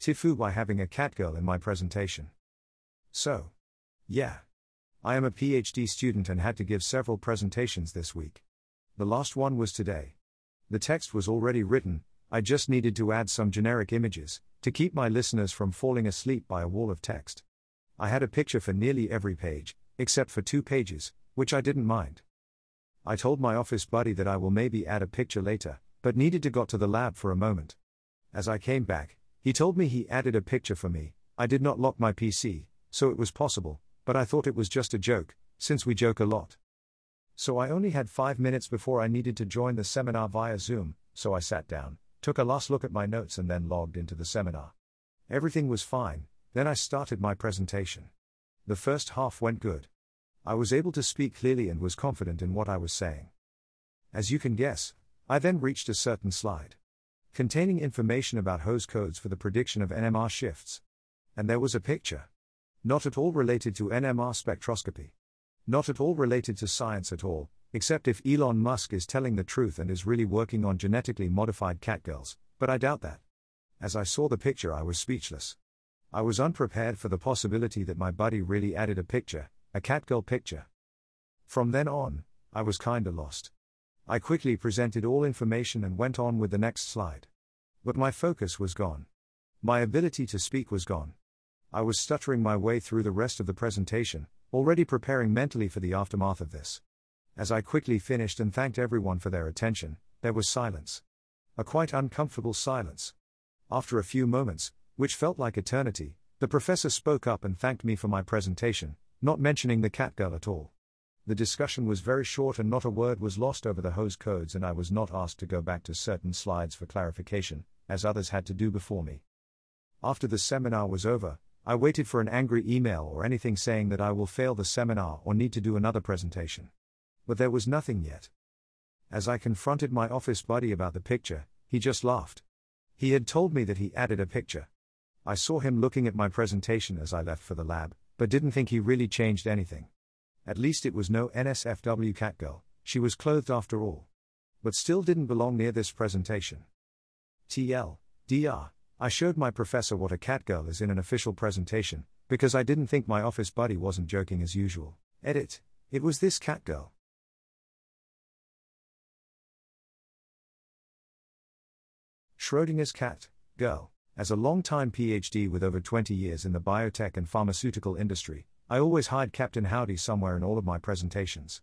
TIFU by having a catgirl in my presentation. So, yeah. I am a PhD student and had to give several presentations this week. The last one was today. The text was already written, I just needed to add some generic images, to keep my listeners from falling asleep by a wall of text. I had a picture for nearly every page, except for 2 pages, which I didn't mind. I told my office buddy that I will maybe add a picture later, but needed to got to the lab for a moment. As I came back, he told me he added a picture for me. I did not lock my PC, so it was possible, but I thought it was just a joke, since we joke a lot. So I only had 5 minutes before I needed to join the seminar via Zoom, so I sat down, took a last look at my notes and then logged into the seminar. Everything was fine, then I started my presentation. The first half went good. I was able to speak clearly and was confident in what I was saying. As you can guess, I then reached a certain slide, containing information about hose codes for the prediction of NMR shifts. And there was a picture. Not at all related to NMR spectroscopy. Not at all related to science at all, except if Elon Musk is telling the truth and is really working on genetically modified catgirls, but I doubt that. As I saw the picture I was speechless. I was unprepared for the possibility that my buddy really added a picture, a catgirl picture. From then on, I was kinda lost. I quickly presented all information and went on with the next slide. But my focus was gone. My ability to speak was gone. I was stuttering my way through the rest of the presentation, already preparing mentally for the aftermath of this. As I quickly finished and thanked everyone for their attention, there was silence. A quite uncomfortable silence. After a few moments, which felt like eternity, the professor spoke up and thanked me for my presentation, not mentioning the catgirl at all. The discussion was very short and not a word was lost over the hose codes, and I was not asked to go back to certain slides for clarification, as others had to do before me. After the seminar was over, I waited for an angry email or anything saying that I will fail the seminar or need to do another presentation. But there was nothing yet. As I confronted my office buddy about the picture, he just laughed. He had told me that he added a picture. I saw him looking at my presentation as I left for the lab, but didn't think he really changed anything. At least it was no NSFW catgirl, she was clothed after all. But still didn't belong near this presentation. TLDR, I showed my professor what a catgirl is in an official presentation, because I didn't think my office buddy wasn't joking as usual. Edit, it was this catgirl. Schrödinger's cat, girl. As a long-time PhD with over 20 years in the biotech and pharmaceutical industry, I always hide Captain Howdy somewhere in all of my presentations.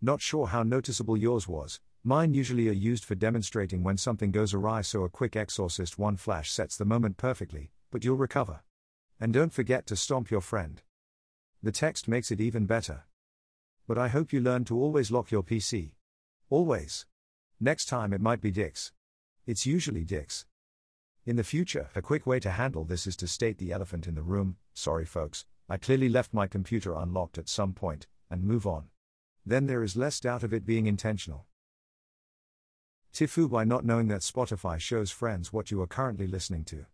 Not sure how noticeable yours was, mine usually are used for demonstrating when something goes awry, so a quick Exorcist one flash sets the moment perfectly, but you'll recover. And don't forget to stomp your friend. The text makes it even better. But I hope you learn to always lock your PC. Always. Next time it might be Dick's. It's usually Dick's. In the future, a quick way to handle this is to state the elephant in the room, sorry folks, I clearly left my computer unlocked at some point, and move on. Then there is less doubt of it being intentional. TIFU by not knowing that Spotify shows friends what you are currently listening to.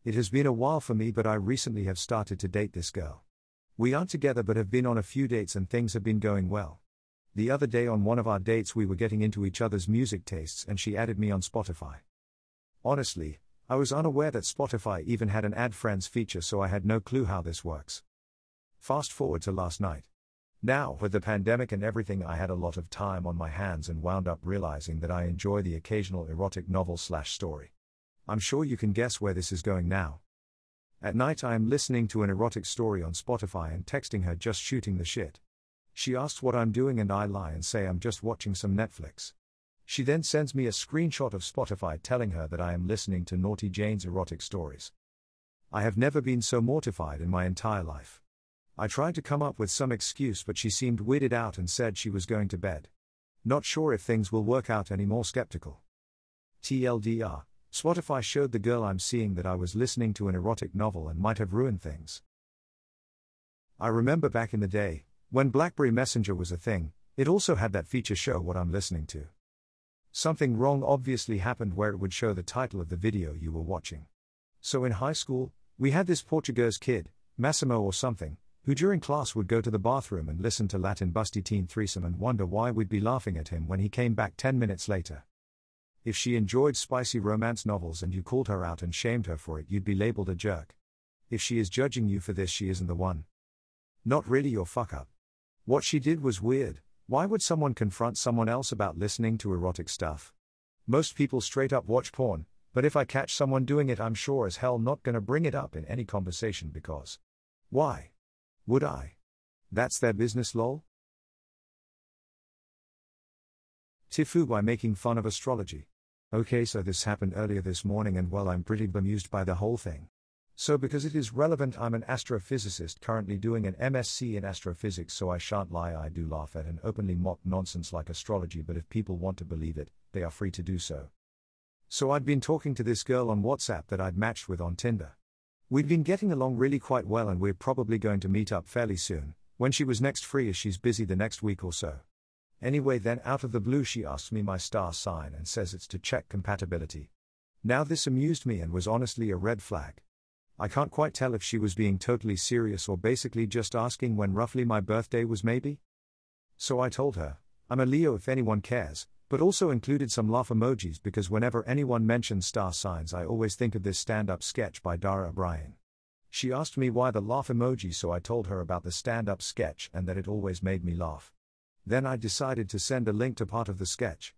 It has been a while for me, but I recently have started to date this girl. We aren't together but have been on a few dates and things have been going well. The other day on one of our dates we were getting into each other's music tastes and she added me on Spotify. Honestly, I was unaware that Spotify even had an add friends feature, so I had no clue how this works. Fast forward to last night. Now, with the pandemic and everything, I had a lot of time on my hands and wound up realizing that I enjoy the occasional erotic novel/story. I'm sure you can guess where this is going now. At night I am listening to an erotic story on Spotify and texting her, just shooting the shit. She asks what I'm doing and I lie and say I'm just watching some Netflix. She then sends me a screenshot of Spotify telling her that I am listening to Naughty Jane's erotic stories. I have never been so mortified in my entire life. I tried to come up with some excuse, but she seemed weirded out and said she was going to bed. Not sure if things will work out, any more skeptical. TLDR, Spotify showed the girl I'm seeing that I was listening to an erotic novel and might have ruined things. I remember back in the day, when BlackBerry Messenger was a thing, it also had that feature, show what I'm listening to. Something wrong obviously happened where it would show the title of the video you were watching. So in high school, we had this Portuguese kid, Massimo or something, who during class would go to the bathroom and listen to Latin busty teen threesome and wonder why we'd be laughing at him when he came back 10 minutes later. If she enjoyed spicy romance novels and you called her out and shamed her for it, you'd be labeled a jerk. If she is judging you for this, she isn't the one. Not really your fuck up. What she did was weird. Why would someone confront someone else about listening to erotic stuff? Most people straight up watch porn, but if I catch someone doing it, I'm sure as hell not gonna bring it up in any conversation because why would I? That's their business, lol. TIFU by making fun of astrology. Okay, so this happened earlier this morning and well, I'm pretty bemused by the whole thing. So because it is relevant, I'm an astrophysicist currently doing an MSc in astrophysics, so I shan't lie, I do laugh at and openly mock nonsense like astrology, but if people want to believe it, they are free to do so. So I'd been talking to this girl on WhatsApp that I'd matched with on Tinder. We'd been getting along really quite well and we're probably going to meet up fairly soon, when she was next free as she's busy the next week or so. Anyway, then out of the blue she asks me my star sign and says it's to check compatibility. Now this amused me and was honestly a red flag. I can't quite tell if she was being totally serious or basically just asking when roughly my birthday was maybe. So I told her, I'm a Leo if anyone cares, but also included some laugh emojis because whenever anyone mentions star signs I always think of this stand-up sketch by Dara O'Brien. She asked me why the laugh emoji, so I told her about the stand-up sketch and that it always made me laugh. Then I decided to send a link to part of the sketch.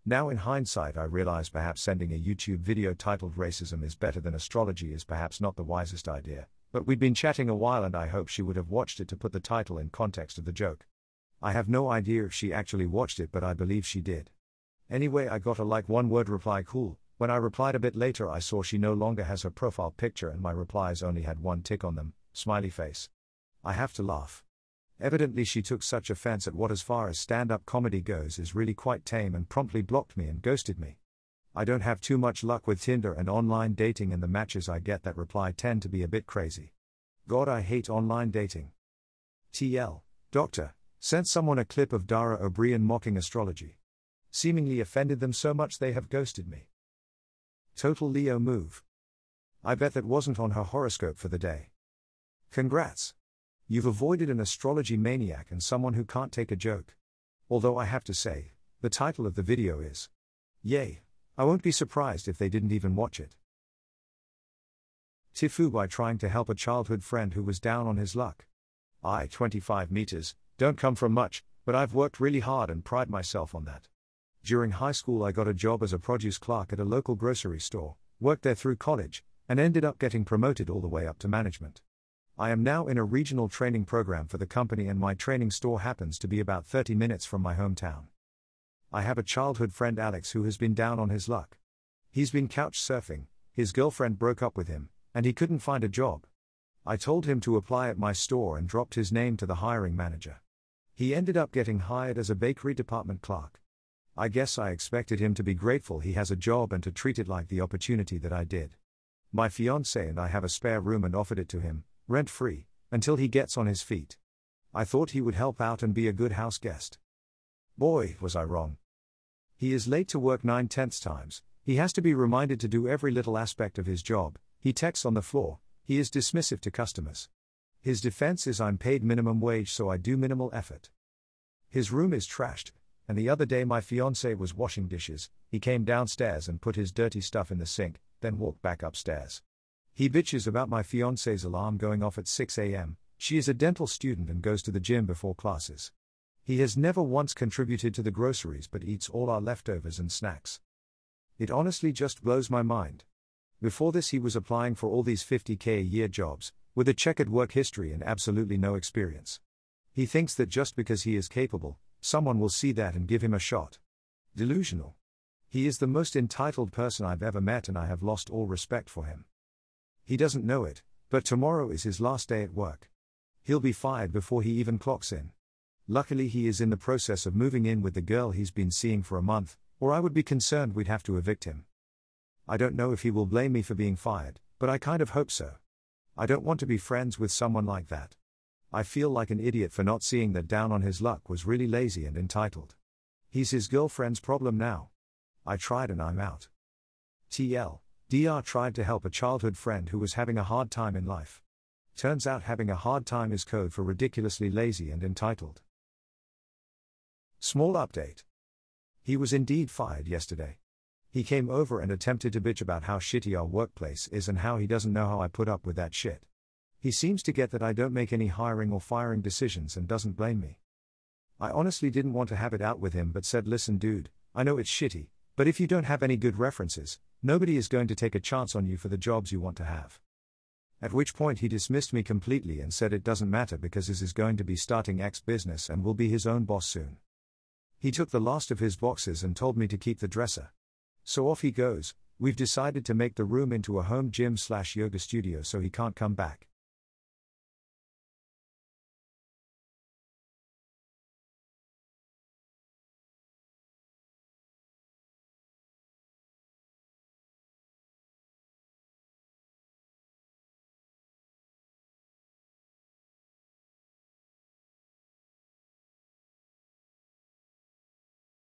Now in hindsight I realize perhaps sending a YouTube video titled Racism is Better Than Astrology is perhaps not the wisest idea, but we'd been chatting a while and I hope she would have watched it to put the title in context of the joke. I have no idea if she actually watched it, but I believe she did. Anyway, I got a like one-word reply, cool. When I replied a bit later I saw she no longer has her profile picture and my replies only had one tick on them, smiley face. I have to laugh. Evidently she took such offense at what as far as stand-up comedy goes is really quite tame and promptly blocked me and ghosted me. I don't have too much luck with Tinder and online dating, and the matches I get that reply tend to be a bit crazy. God, I hate online dating. TL. Doctor, sent someone a clip of Dara O'Brien mocking astrology. Seemingly offended them so much they have ghosted me. Total Leo move. I bet that wasn't on her horoscope for the day. Congrats. You've avoided an astrology maniac and someone who can't take a joke. Although I have to say, the title of the video is yay. I won't be surprised if they didn't even watch it. TIFU by trying to help a childhood friend who was down on his luck. 25 meters, don't come from much, but I've worked really hard and pride myself on that. During high school I got a job as a produce clerk at a local grocery store, worked there through college, and ended up getting promoted all the way up to management. I am now in a regional training program for the company and my training store happens to be about 30 minutes from my hometown. I have a childhood friend, Alex, who has been down on his luck. He's been couch surfing, his girlfriend broke up with him, and he couldn't find a job. I told him to apply at my store and dropped his name to the hiring manager. He ended up getting hired as a bakery department clerk. I guess I expected him to be grateful he has a job and to treat it like the opportunity that I did. My fiancée and I have a spare room and offered it to him, rent-free, until he gets on his feet. I thought he would help out and be a good house guest. Boy, was I wrong. He is late to work 9/10 times, he has to be reminded to do every little aspect of his job, he texts on the floor, he is dismissive to customers. His defense is I'm paid minimum wage so I do minimal effort. His room is trashed, and the other day my fiancé was washing dishes, he came downstairs and put his dirty stuff in the sink, then walked back upstairs. He bitches about my fiancé's alarm going off at 6 a.m, she is a dental student and goes to the gym before classes. He has never once contributed to the groceries but eats all our leftovers and snacks. It honestly just blows my mind. Before this he was applying for all these 50k a year jobs, with a checkered work history and absolutely no experience. He thinks that just because he is capable, someone will see that and give him a shot. Delusional. He is the most entitled person I've ever met and I have lost all respect for him. He doesn't know it, but tomorrow is his last day at work. He'll be fired before he even clocks in. Luckily he is in the process of moving in with the girl he's been seeing for a month, or I would be concerned we'd have to evict him. I don't know if he will blame me for being fired, but I kind of hope so. I don't want to be friends with someone like that. I feel like an idiot for not seeing that down on his luck was really lazy and entitled. He's his girlfriend's problem now. I tried and I'm out. TL. DR tried to help a childhood friend who was having a hard time in life. Turns out having a hard time is code for ridiculously lazy and entitled. Small update. He was indeed fired yesterday. He came over and attempted to bitch about how shitty our workplace is and how he doesn't know how I put up with that shit. He seems to get that I don't make any hiring or firing decisions and doesn't blame me. I honestly didn't want to have it out with him but said, listen dude, I know it's shitty, but if you don't have any good references, nobody is going to take a chance on you for the jobs you want to have. At which point he dismissed me completely and said it doesn't matter because his is going to be starting X business and will be his own boss soon. He took the last of his boxes and told me to keep the dresser. So off he goes. We've decided to make the room into a home gym/yoga studio so he can't come back.